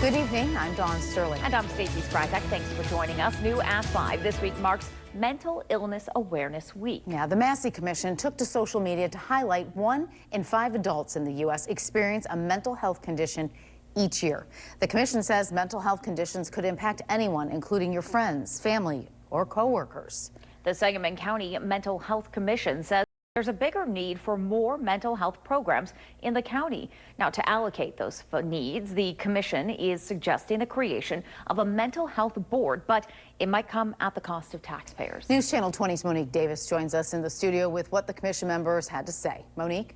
Good evening, I'm Dawn Sterling. And I'm Stacey Spryzak. Thanks for joining us. New at 5 this week marks Mental Illness Awareness Week. Yeah, the Massey Commission took to social media to highlight 1 in 5 adults in the U.S. experience a mental health condition each year. The commission says mental health conditions could impact anyone, including your friends, family, or coworkers. The Sangamon County Mental Health Commission says there's a bigger need for more mental health programs in the county. Now, to allocate those needs, the commission is suggesting the creation of a mental health board, but it might come at the cost of taxpayers. News Channel 20's Monique Davis joins us in the studio with what the commission members had to say. Monique?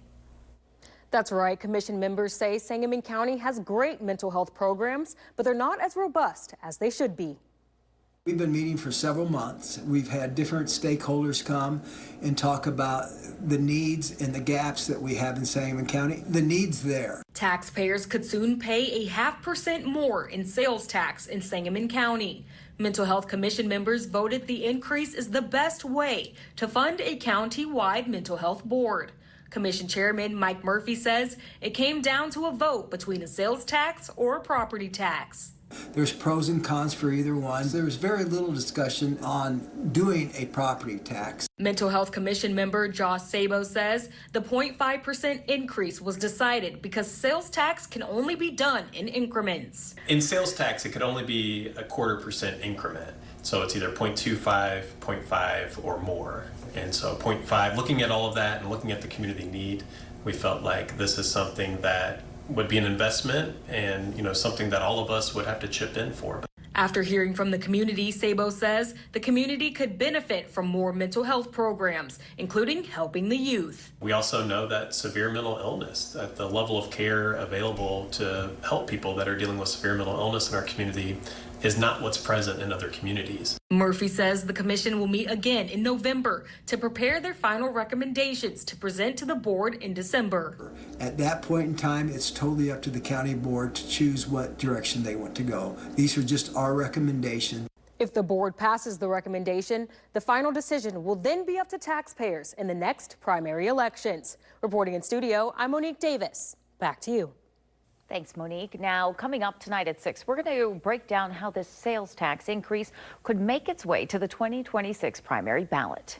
That's right. Commission members say Sangamon County has great mental health programs, but they're not as robust as they should be. We've been meeting for several months. We've had different stakeholders come and talk about the needs and the gaps that we have in Sangamon County. The needs there. Taxpayers could soon pay 0.5% more in sales tax in Sangamon County. Mental Health Commission members voted the increase is the best way to fund a county-wide mental health board. Commission Chairman Mike Murphy says it came down to a vote between a sales tax or a property tax. There's pros and cons for either one. There was very little discussion on doing a property tax. Mental Health Commission member Josh Sabo says the 0.5% increase was decided because sales tax can only be done in increments. In sales tax, it could only be a 0.25% increment. So it's either 0.25, 0.5, or more. And so 0.5, looking at all of that and looking at the community need, we felt like this is something that would be an investment and, something that all of us would have to chip in for. After hearing from the community, Sabo says the community could benefit from more mental health programs, including helping the youth. We also know that severe mental illness, at the level of care available to help people that are dealing with severe mental illness in our community, is not what's present in other communities. Murphy says the commission will meet again in November to prepare their final recommendations to present to the board in December. At that point in time, it's totally up to the county board to choose what direction they want to go. These are just our recommendations. If the board passes the recommendation, the final decision will then be up to taxpayers in the next primary elections. Reporting in studio, I'm Monique Davis. Back to you. Thanks, Monique. Now, coming up tonight at 6, we're going to break down how this sales tax increase could make its way to the 2026 primary ballot.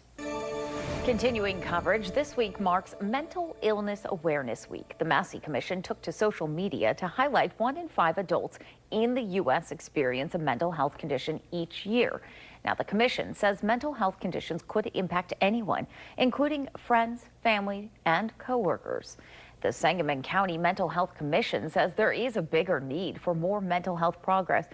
Continuing coverage, this week marks Mental Illness Awareness Week. The Massey Commission took to social media to highlight 1 in 5 adults in the U.S. experience a mental health condition each year. Now, the commission says mental health conditions could impact anyone, including friends, family, and coworkers. The Sangamon County Mental Health Commission says there is a bigger need for more mental health programs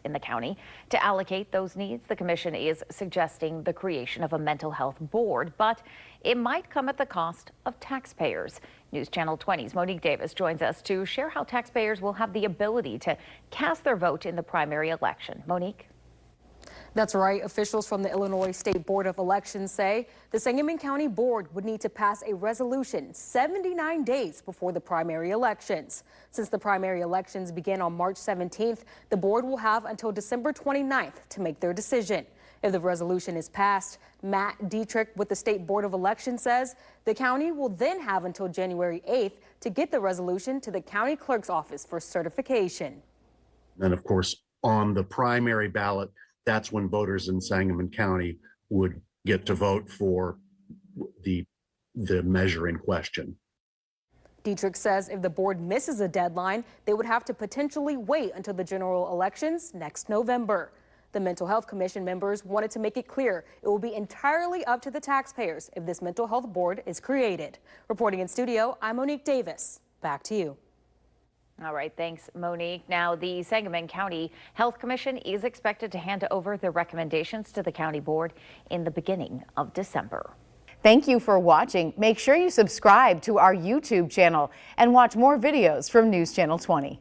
in the county. To allocate those needs, the commission is suggesting the creation of a mental health board, but it might come at the cost of taxpayers. News Channel 20's Monique Davis joins us to share how taxpayers will have the ability to cast their vote in the primary election. Monique? That's right. Officials from the Illinois State Board of Elections say the Sangamon County Board would need to pass a resolution 79 days before the primary elections. Since the primary elections begin on March 17th, the board will have until December 29th to make their decision. If the resolution is passed, Matt Dietrich with the State Board of Elections says the county will then have until January 8th to get the resolution to the county clerk's office for certification. And of course, on the primary ballot, that's when voters in Sangamon County would get to vote for the measure in question. Dietrich says if the board misses a deadline, they would have to potentially wait until the general elections next November. The Mental Health Commission members wanted to make it clear it will be entirely up to the taxpayers if this mental health board is created. Reporting in studio, I'm Monique Davis. Back to you. All right, thanks, Monique. Now, the Sangamon County Health Commission is expected to hand over their recommendations to the county board in the beginning of December. Thank you for watching. Make sure you subscribe to our YouTube channel and watch more videos from News Channel 20.